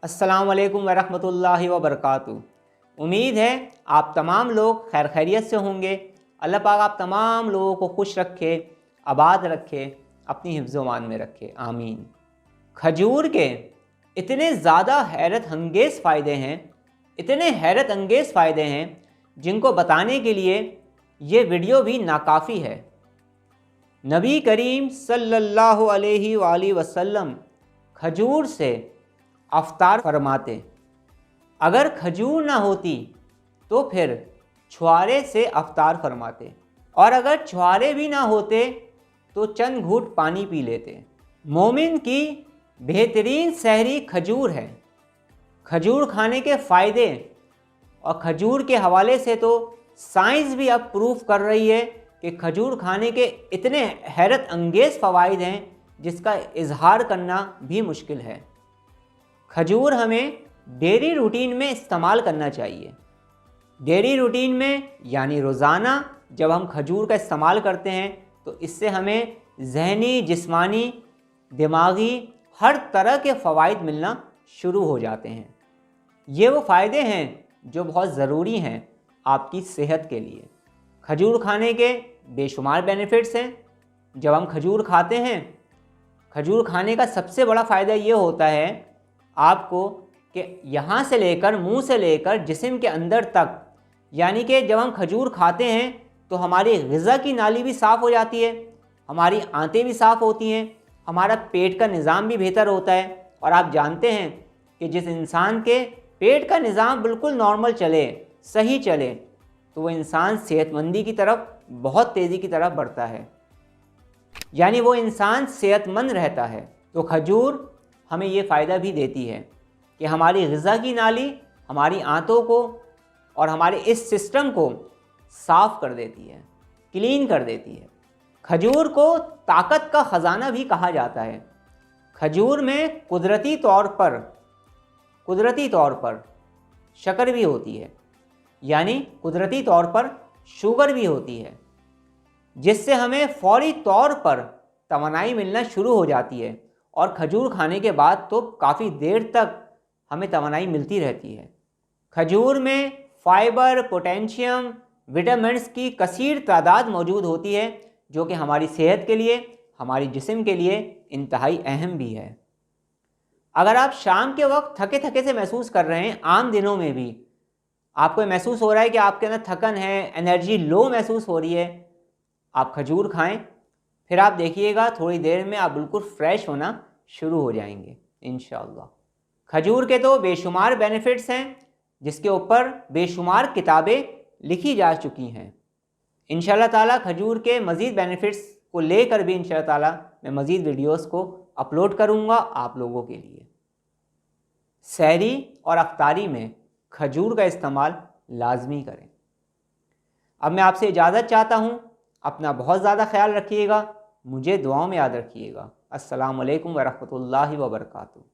अस्सलाम वालेकुम वरहमतुल्लाहि वबरकातुहू। उम्मीद है आप तमाम लोग खैर खैरियत से होंगे। अल्लाह पाक आप तमाम लोगों को खुश रखे, आबाद रखे, अपनी हिफ्ज़-ओ-मान में रखे, आमीन। खजूर के इतने ज़्यादा हैरत अंगेज़ फ़ायदे हैं, इतने हैरत अंगेज़ फ़ायदे हैं जिनको बताने के लिए ये वीडियो भी नाकाफ़ी है। नबी करीम सल्लल्लाहु अलैहि वसल्लम खजूर से अफ्तार फरमाते। अगर खजूर ना होती तो फिर छुआरे से अफ्तार फरमाते, और अगर छुआरे भी ना होते तो चंद घूंट पानी पी लेते। मोमिन की बेहतरीन सहरी खजूर है। खजूर खाने के फ़ायदे और खजूर के हवाले से तो साइंस भी अब प्रूफ कर रही है कि खजूर खाने के इतने हैरत अंगेज़ फ़वाइद हैं जिसका इजहार करना भी मुश्किल है। खजूर हमें डेली रूटीन में इस्तेमाल करना चाहिए। डेली रूटीन में यानी रोज़ाना जब हम खजूर का इस्तेमाल करते हैं तो इससे हमें ज़हनी, जिस्मानी, दिमागी हर तरह के फ़वाइद मिलना शुरू हो जाते हैं। ये वो फ़ायदे हैं जो बहुत ज़रूरी हैं आपकी सेहत के लिए। खजूर खाने के बेशुमार बेनिफिट्स हैं। जब हम खजूर खाते हैं, खजूर खाने का सबसे बड़ा फ़ायदा ये होता है आपको कि यहाँ से लेकर, मुंह से लेकर जिस्म के अंदर तक, यानी कि जब हम खजूर खाते हैं तो हमारी ग़िज़ा की नाली भी साफ़ हो जाती है, हमारी आंतें भी साफ़ होती हैं, हमारा पेट का निज़ाम भी बेहतर होता है। और आप जानते हैं कि जिस इंसान के पेट का निज़ाम बिल्कुल नॉर्मल चले, सही चले, तो वो इंसान सेहतमंदी की तरफ बहुत तेज़ी की तरफ बढ़ता है, यानी वो इंसान सेहतमंद रहता है। तो खजूर हमें ये फ़ायदा भी देती है कि हमारी ग़िज़ा की नाली, हमारी आंतों को और हमारे इस सिस्टम को साफ़ कर देती है, क्लीन कर देती है। खजूर को ताकत का ख़जाना भी कहा जाता है। खजूर में कुदरती तौर पर शक्कर भी होती है, यानी कुदरती तौर पर शुगर भी होती है, जिससे हमें फ़ौरी तौर पर तवानाई मिलना शुरू हो जाती है। और खजूर खाने के बाद तो काफ़ी देर तक हमें तवानाई मिलती रहती है। खजूर में फाइबर, पोटेशियम, विटामिन्स की कसीर तादाद मौजूद होती है जो कि हमारी सेहत के लिए, हमारी जिस्म के लिए इंतहाई अहम भी है। अगर आप शाम के वक्त थके थके से महसूस कर रहे हैं, आम दिनों में भी आपको महसूस हो रहा है कि आपके अंदर थकन है, एनर्जी लो महसूस हो रही है, आप खजूर खाएं, फिर आप देखिएगा थोड़ी देर में आप बिल्कुल फ्रेश होना शुरू हो जाएंगे इंशाअल्लाह। खजूर के तो बेशुमार बेनिफिट्स हैं जिसके ऊपर बेशुमार किताबें लिखी जा चुकी हैं। इंशाअल्लाह ताला खजूर के मज़ीद बेनिफिट्स को लेकर भी इंशाअल्लाह ताला मैं मज़ीद वीडियोस को अपलोड करूँगा आप लोगों के लिए। सहरी और अफ्तारी में खजूर का इस्तेमाल लाजमी करें। अब मैं आपसे इजाज़त चाहता हूँ। अपना बहुत ज़्यादा ख्याल रखिएगा, मुझे दुआओं में याद रखिएगा। अस्सलामु अलैकुम वरहमतुल्लाहि वबरकातुहू।